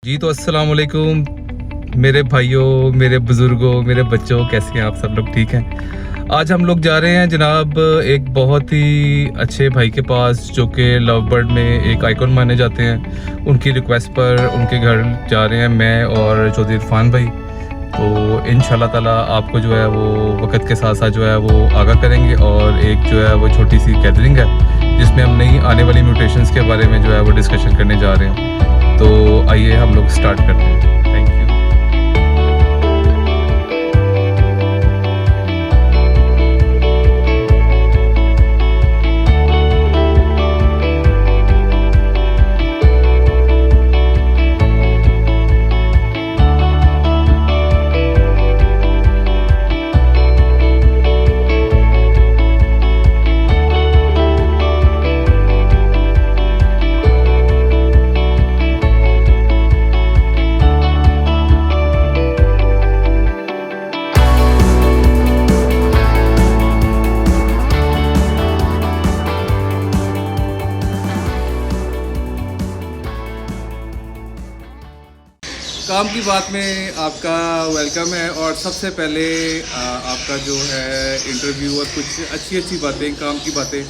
जी तो अस्सलाम वालेकुम मेरे भाइयों, मेरे बुज़ुर्गों, मेरे बच्चों, कैसे हैं आप सब लोग? ठीक हैं। आज हम लोग जा रहे हैं जनाब एक बहुत ही अच्छे भाई के पास जो कि लव बर्ड में एक आइकॉन माने जाते हैं। उनकी रिक्वेस्ट पर उनके घर जा रहे हैं मैं और चौधरी इरफान भाई। तो इंशाल्लाह ताला आपको जो है वो वक्त के साथ साथ जो है वो आगाह करेंगे और एक जो है वो छोटी सी गैदरिंग है जिसमें हम नई आने वाली म्यूटेशंस के बारे में जो है वो डिस्कशन करने जा रहे हैं। तो आइए हम लोग स्टार्ट करते हैं। Thank you. काम की बात में आपका वेलकम है और सबसे पहले आपका जो है इंटरव्यू और कुछ अच्छी अच्छी बातें, काम की बातें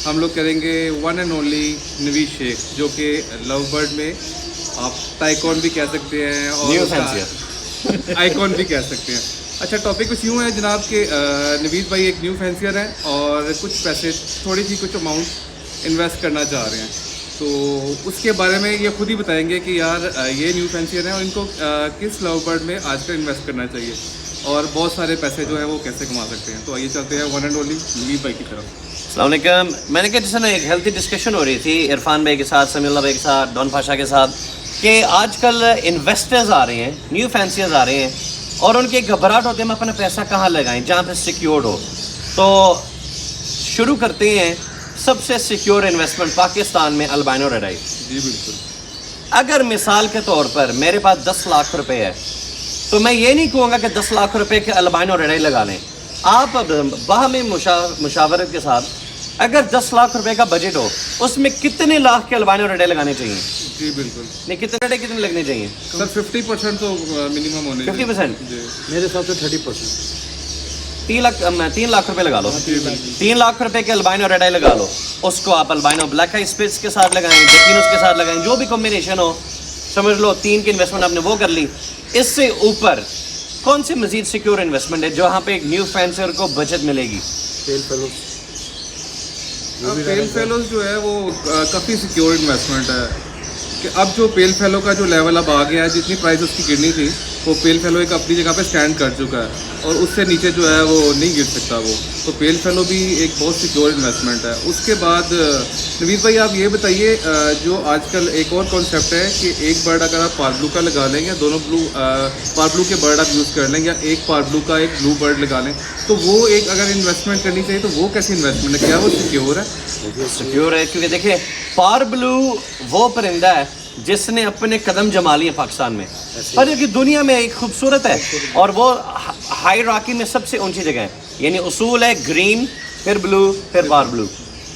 हम लोग करेंगे one and only Naveed Shaikh, जो कि लव बर्ड में आप टाइकॉन भी कह सकते हैं और आइकॉन भी कह सकते हैं। अच्छा, टॉपिक कुछ यूँ है जनाब कि नवीद भाई एक न्यू फैंसियर हैं और कुछ पैसे, थोड़ी सी कुछ अमाउंट इन्वेस्ट करना चाह रहे हैं। तो उसके बारे में ये खुद ही बताएंगे कि यार ये न्यू फैंसियर हैं और इनको किस लव बर्ड में आजकल इन्वेस्ट करना चाहिए और बहुत सारे पैसे जो है वो कैसे कमा सकते हैं। तो आइए चलते हैं वन एंड ओनली नवीद भाई की तरफ। अस्सलाम वालेकुम। मैंने कहा जैसे ना एक हेल्थी डिस्कशन हो रही थी इरफान भाई के साथ, समीउल्लाह भाई के साथ, डॉन पाशा के साथ, कि आजकल इन्वेस्टर्स आ रहे हैं, न्यू फैंसियर्स आ रहे हैं और उनके घबराहट होते हैं हम अपना पैसा कहाँ लगाएं जहाँ पे सिक्योर्ड हो। तो शुरू करते हैं सबसे सिक्योर इन्वेस्टमेंट पाकिस्तान में अल्बाइनो रेड आई। जी बिल्कुल। अगर मिसाल के तौर पर मेरे पास 10 लाख रुपए है तो मैं ये नहीं कहूँगा कि 10 लाख रुपए के अल्बाइनो रेड आई लगा लें। आप बाहमी मुशावरत के साथ अगर 10 लाख रुपए का बजट हो उसमें कितने लाख के अल्बाइनो रेड आई लगाने चाहिए? जी बिल्कुल। नहीं, कितने लगने चाहिए सर? 50% तो मिनिमम होने 50%? मेरे हिसाब से 30%। 3 लाख रुपए लगा लो। 3 लाख रुपए के अल्बाइनो रेड आई लगा लो, उसको आप अल्बाइनो ब्लैक आई स्पिट्स के साथ लगाएं, डेकिनोस के साथ लगाएं, जो भी कॉम्बिनेशन हो, समझ लो 3 की इन्वेस्टमेंट आपने वो कर ली। इससे ऊपर कौन सी मजीद सिक्योर इन्वेस्टमेंट है जहाँ पे एक न्यू फैंसियर को बचत मिलेगी? पेल फेलोज जो है वो काफ़ी सिक्योर इन्वेस्टमेंट है कि अब जो पेल फेलो का जो लेवल अब आ गया है, जितनी प्राइस उसकी गिरनी थी वो पेल फेलो एक अपनी जगह पे स्टैंड कर चुका है और उससे नीचे जो है वो नहीं गिर सकता वो। तो पेल फेलो भी एक बहुत सिक्योर इन्वेस्टमेंट है। उसके बाद नवीद भाई आप ये बताइए, जो आजकल एक और कॉन्सेप्ट है कि एक बर्ड अगर आप पार ब्लू का लगा लें या दोनों पार ब्लू के बर्ड आप यूज़ कर लें या एक पार ब्लू का एक ब्लू बर्ड लगा लें, तो वो एक अगर इन्वेस्टमेंट करनी चाहिए तो वो कैसी इन्वेस्टमेंट है? क्या वो सिक्योर है? सिक्योर है, क्योंकि देखिए पार ब्लू वो परिंदा है जिसने अपने कदम जमा लिए पाकिस्तान में, पर कि दुनिया में एक खूबसूरत है और वो हायरार्की में सबसे ऊंची जगह है। यानी उसूल है ग्रीन, फिर ब्लू, फिर पार ब्लू।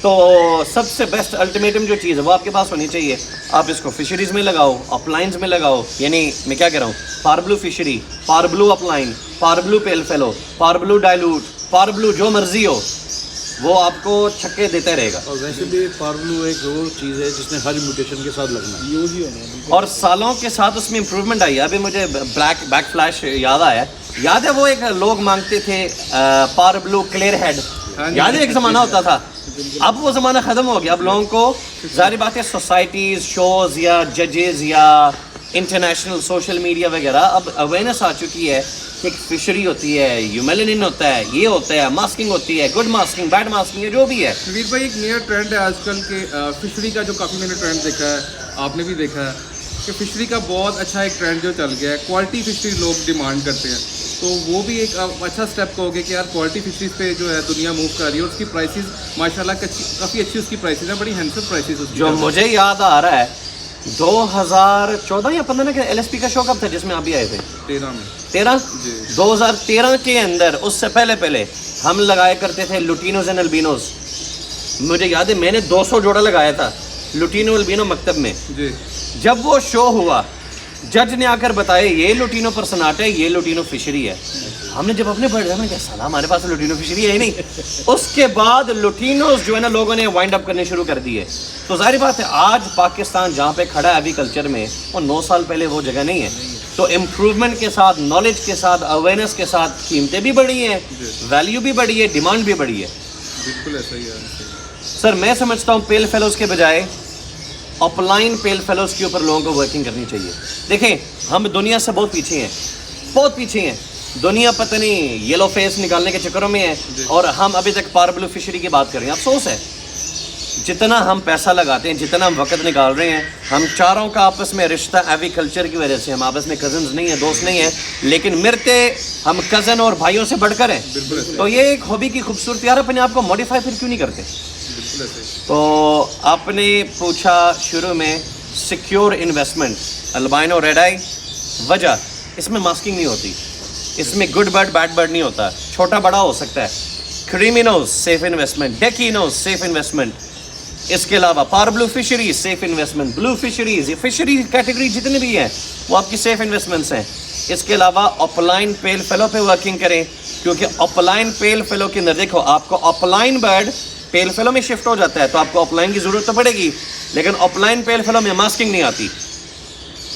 तो सबसे बेस्ट अल्टीमेटम जो चीज़ है वो आपके पास होनी चाहिए। आप इसको फिशरीज़ में लगाओ, अपलाइंस में लगाओ, यानी मैं क्या कह रहा हूँ, पार ब्लू फिशरी, पार ब्लू अपलाइन, पार ब्लू पेल फेलो, पार ब्लू डाइल्यूट, पार ब्लू जो मर्जी हो, वो आपको छक्के देते रहेगा। और वैसे भी पार ब्लू एक वो चीज़ है जिसने हर म्यूटेशन के साथ लगना है, यूज ही होना है और सालों के साथ उसमें इम्प्रूवमेंट आई है। अभी मुझे बैक फ्लैश याद है वो एक लोग मांगते थे पार ब्लू क्लियर हेड, याद है एक ज़माना होता था। अब वो ज़माना ख़त्म हो गया। अब लोगों को ज़ाहिर बात है सोसाइटीज़, शोज़ या जजेस या इंटरनेशनल सोशल मीडिया वगैरह अब अवेयरनेस आ चुकी है कि एक फिशरी होती है, यूमेलिन होता है, ये होता है, मास्किंग होती है, गुड मास्किंग, बैड मास्किंग, जो भी है। नवीद भाई एक नया ट्रेंड है आजकल के फिशरी का, जो काफ़ी मैंने ट्रेंड देखा है, आपने भी देखा है कि फिशरी का बहुत अच्छा एक ट्रेंड जो चल गया है। क्वालिटी फिशरी लोग डिमांड करते हैं, तो वो भी एक अच्छा स्टेप कहोगे कि यार क्वालिटी फिशरीज पे जो है दुनिया मूव कर रही है और उसकी प्राइसेस माशाल्लाह काफ़ी अच्छी उसकी प्राइसेस है, बड़ी हैंडसम प्राइसेस उसकी। जो मुझे याद आ रहा है 2014 या 15 में LSP का शो कब था जिसमें आप भी आए थे? 13 2013 के अंदर, उससे पहले हम लगाया करते थे लुटीनोज एंड अल्बिनोज। मुझे याद है मैंने 200 जोड़ा लगाया था लुटीनो अल्बिनो मकतब में। जी। जब वो शो हुआ जज ने आकर बताया ये लुटीनो परसनाट है, ये लुटीनो फिशरी है। हमने जब अपने पढ़ हमने कहा साला हमारे पास लुटीनो फिशरी है ही नहीं। उसके बाद लुटीनोस जो है ना लोगों ने वाइंड अप करने शुरू कर दिए। तो जाहिर बात है आज पाकिस्तान जहाँ पे खड़ा है एग्रीकल्चर में, वो 9 साल पहले वो जगह नहीं है। तो इम्प्रूवमेंट के साथ, नॉलेज के साथ, अवेयरनेस के साथ कीमतें भी बढ़ी हैं, वैल्यू भी बढ़ी है, डिमांड भी बढ़ी है। बिल्कुल ऐसा ही है। सर मैं समझता हूँ पेल फेलोज़ के बजाय ऑफलाइन पेल फेलोज़ के ऊपर लोगों को वर्किंग करनी चाहिए। देखें हम दुनिया से बहुत पीछे हैं, बहुत पीछे हैं। दुनिया पता नहीं येलो फेस निकालने के चक्करों में है और हम अभी तक पार ब्लू फिशरी की बात कर रहे हैं। अफसोस है जितना हम पैसा लगाते हैं, जितना हम वक्त निकाल रहे हैं, हम चारों का आपस में रिश्ता एग्रीकल्चर की वजह से, हम आपस में कजन्स नहीं है, दोस्त नहीं है, लेकिन मिलते हम कज़न और भाइयों से बढ़कर हैं। तो ये एक हॉबी की खूबसूरती यार, अपने आप को मॉडिफाई फिर क्यों नहीं करते? तो आपने पूछा शुरू में सिक्योर इन्वेस्टमेंट, अल्बाइनो रेड आई, वजह इसमें मास्किंग नहीं होती, इसमें गुड बर्ड बैड बर्ड नहीं होता, छोटा बड़ा हो सकता है। क्रीमिनोज सेफ इन्वेस्टमेंट, डेकिनोज सेफ इन्वेस्टमेंट, इसके अलावा पार blue fisheries safe investment, blue fisheries, ये फिशरी कैटेगरी जितने भी हैं वो आपकी सेफ इन्वेस्टमेंट्स हैं। इसके अलावा ऑफलाइन पेल फेलो पे वर्किंग करें, क्योंकि ऑफलाइन पेल फेलो के अंदर देखो आपको ऑफलाइन बर्ड पेल फेलो में शिफ्ट हो जाता है तो आपको ऑफलाइन की ज़रूरत तो पड़ेगी, लेकिन ऑफलाइन पेल फेलो में मास्किंग नहीं आती।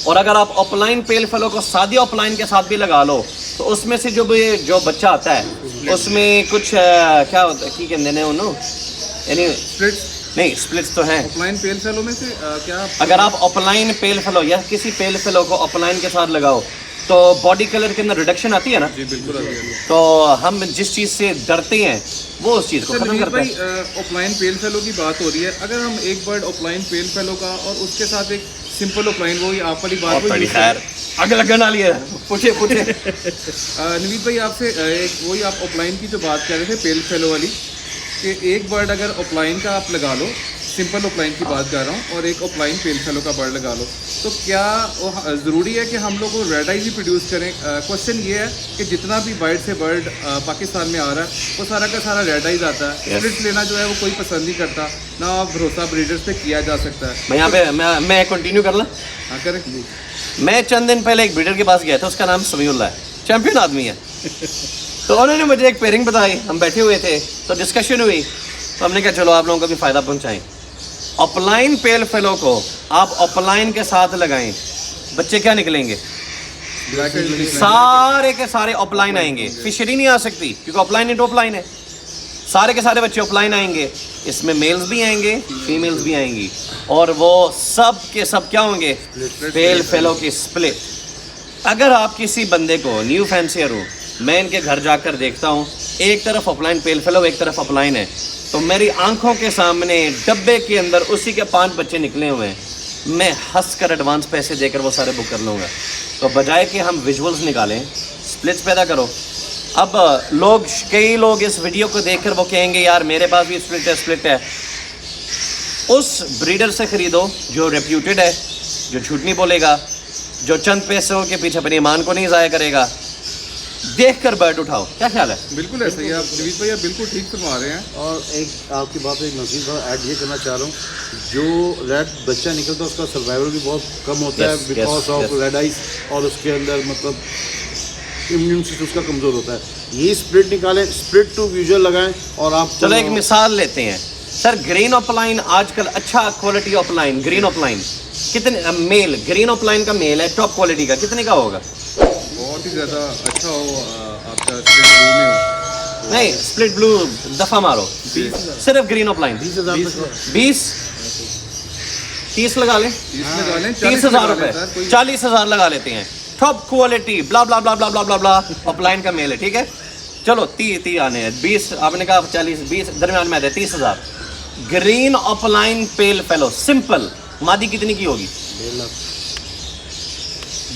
और अगर आप ऑफलाइन पेल फेलो को सादी ऑफलाइन के साथ भी लगा लो तो उसमें से जो बच्चा आता है उसमें कुछ क्या होता है, की कहते हैं उन्होंने, यानी नहीं स्प्लिट्स तो हैं ऑफलाइन पेल फेलो में से क्या अगर आप ऑफलाइन पेल फेलो या किसी पेल फेलो को ऑफलाइन के साथ लगाओ तो बॉडी कलर के अंदर रिडक्शन आती है ना। जी बिल्कुल आती है। तो हम जिस चीज़ से डरते हैं वो उस चीज़ को खत्म करते हैं। ऑफलाइन पेल फेलो की बात हो रही है, अगर हम एक बर्ड ऑफलाइन पेल फेलो का और उसके साथ एक सिंपल ऑफलाइन, वही आप वाली बात को use खैर आगे लगन वाली है, पूछे नवीद भाई आपसे एक वही आप ऑफलाइन की जो बात कर रहे थे पेल फेलो वाली, कि एक बर्ड अगर ऑफलाइन का आप लगा लो, सिंपल ऑफलाइन की बात कर रहा हूँ, और एक ऑफलाइन पेल फेलो का बर्ड लगा लो, तो क्या ज़रूरी है कि हम लोग को रेड आई भी प्रोड्यूस करें? क्वेश्चन ये है कि जितना भी वाइट से बर्ड पाकिस्तान में आ रहा है वो सारा का सारा रेड आइज आता है। स्प्लिट्स लेना जो है वो कोई पसंद नहीं करता, ना भरोसा ब्रीडर्स पे किया जा सकता है। मैं यहाँ पे मैं कंटिन्यू कर ला। हाँ करें। मैं चंद दिन पहले एक ब्रीडर के पास गया था, उसका नाम समीउल्ला है, चैंपियन आदमी है। तो उन्होंने मुझे एक पेयरिंग बताई, हम बैठे हुए थे तो डिस्कशन हुई, तो हमने कहा चलो आप लोगों को भी फ़ायदा पहुंचाएं। ऑफलाइन पेल फेलो को आप ऑफलाइन के साथ लगाएं, बच्चे क्या निकलेंगे? सारे के सारे ऑफलाइन आएंगे, फिशरी नहीं आ सकती क्योंकि ऑफलाइन इंटू ऑफलाइन है। सारे के सारे बच्चे ऑफलाइन आएंगे, इसमें मेल्स भी आएंगे फीमेल्स भी आएंगी, और वो सब के सब क्या होंगे? पेल फेलो की स्प्लिट। अगर आप किसी बंदे को न्यू फैंसियर हो, मैं इनके घर जाकर देखता हूँ एक तरफ ऑफलाइन पेल फेलो एक तरफ ऑफलाइन है, तो मेरी आंखों के सामने डब्बे के अंदर उसी के 5 बच्चे निकले हुए हैं, मैं हंस कर एडवांस पैसे देकर वो सारे बुक कर लूँगा। तो बजाय कि हम विजुअल्स निकालें, स्प्लिट्स पैदा करो। अब कई लोग इस वीडियो को देखकर वो कहेंगे यार मेरे पास भी स्प्लिट है। उस ब्रीडर से ख़रीदो जो रेप्यूटेड है, जो झूठ नहीं बोलेगा, जो चंद पैसों के पीछे अपने ईमान को नहीं ज़ाया करेगा। देख कर बर्ड उठाओ, क्या ख्याल है? बिल्कुल ऐसा ही, आप नवीद भाई आप बिल्कुल ठीक फरमा रहे हैं। और एक आपकी बात एक नसीब ऐड ये करना चाह रहा हूँ, जो रेड बच्चा निकलता है उसका सर्वाइवल भी बहुत कम होता है बिकॉज ऑफ रेड आइज, और उसके अंदर मतलब इम्यून सिस्टम उसका कमज़ोर होता है। ये स्प्लिट निकालें, स्प्लिट टू विजुअल लगाएं, और आप चलो एक मिसाल लेते हैं सर। ग्रीन ऑफलाइन आजकल अच्छा क्वालिटी ऑफलाइन, ग्रीन ऑफलाइन कितने मेल, ग्रीन ऑफलाइन का मेल है टॉप क्वालिटी का, कितने का होगा? बहुत ही ज़्यादा अच्छा हो, आपका स्प्लिट ब्लू में हो। नहीं स्प्लिट ब्लू दफा मारो, सिर्फ ग्रीन ऑफलाइन 20 30 लगा लें, 30,000 रुपए, 40,000 लगा लेते हैं। टॉप क्वालिटी ब्ला ब्ला ब्ला ब्ला ब्ला ब्ला ब्ला ऑफलाइन का मेल है, ठीक है। चलो 30 आने हैं, 20 आपने कहा 40 20 दरमियान में 30,000। ग्रीन ऑफलाइन पेल फेलो सिंपल मादी कितनी की होगी?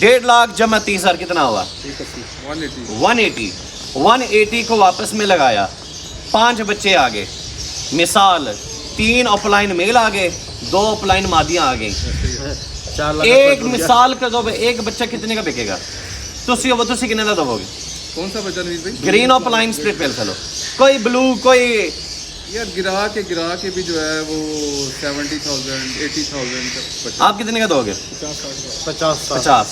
1.5 लाख जमा 30,000 कितना हुआ? 180 को वापस में लगाया, 5 बच्चे आ गए। मिसाल 3 ऑफलाइन मेल आ गए, 2 ऑफलाइन मादियां आ गई। एक मिसाल कर दो, एक बच्चा कितने का बिकेगा? तुसी कितने का दोगे? कौन सा बच्चा नवीद भाई? ग्रीन ऑफलाइन स्प्लिट पेल फेलो, कोई ब्लू कोई यार गिरा के भी जो है वो 70,000 80,000 तक बचा। आप कितने का दोगे? 50 50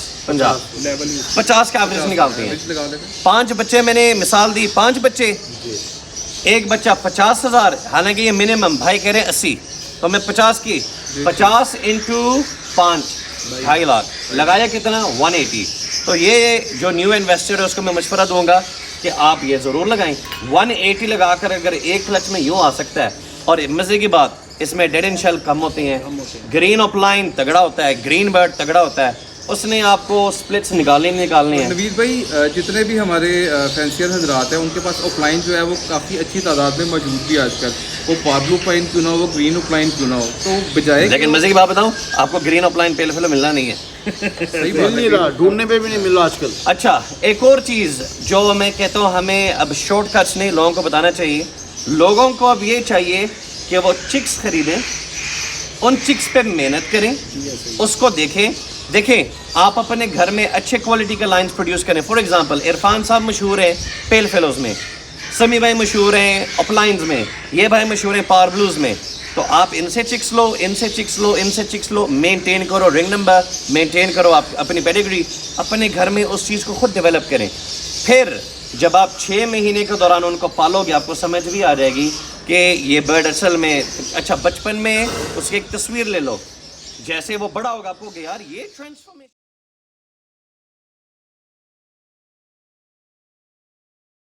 50 का एवरेज निकालते हैं। लगा लेते हैं। 5 बच्चे, मैंने मिसाल दी 5 बच्चे, एक बच्चा 50,000, हालांकि ये मिनिमम भाई कह रहे हैं 80, तो मैं 50 की 50 इंटू 5 2.5 लाख लगाया, कितना 180। तो ये जो न्यू इन्वेस्टर है उसको मैं मशवरा दूंगा कि आप ये ज़रूर लगाएं। 180 लगाकर अगर एक क्लच में यूँ आ सकता है, और मज़े की बात इसमें डेड एंड शेल कम होती हैं, ग्रीन ऑफलाइन तगड़ा होता है, ग्रीन बर्ड तगड़ा होता है, उसने आपको स्प्लिट्स निकालने हैं। नवीद भाई जितने भी हमारे फैंसियर हजरात हैं उनके पास ऑफलाइन जो है वो काफ़ी अच्छी तादाद में मौजूद भी है आजकल। वो पार्बलू ऑफलाइन क्यों ना हो, वो ग्रीन ऑफलाइन क्यों ना हो, तो बजाय लेकिन मज़े की बात बताऊं, आपको ग्रीन ऑफलाइन पेल फेलो मिलना नहीं है। सही मिल बात नहीं है। रहा, ढूंढने पे भी नहीं मिल रहा आजकल। अच्छा, एक और चीज़ जो मैं कहता हूँ, हमें अब शॉर्टकट्स नहीं लोगों को बताना चाहिए। लोगों को अब ये चाहिए कि वो चिक्स खरीदें, उन चिक्स पे मेहनत करें, उसको देखें आप अपने घर में अच्छे क्वालिटी का लाइन्स प्रोड्यूस करें। फॉर एग्जांपल इरफान साहब मशहूर हैं पेल फेलोज में, समी भाई मशहूर हैं अपलाइंस में, ये भाई मशहूर हैं पावर ब्लूज में। तो आप इनसे चिक्स लो, मेंटेन करो रिंग नंबर, मेंटेन करो आप अपनी पेडिग्री, अपने घर में उस चीज़ को खुद डेवलप करें। फिर जब आप 6 महीने के दौरान उनको पालोगे, आपको समझ भी आ जाएगी कि ये बर्ड असल में, अच्छा बचपन में उसकी एक तस्वीर ले लो, जैसे वो बड़ा होगा आपको यार ये ट्रांसफॉर्मेशन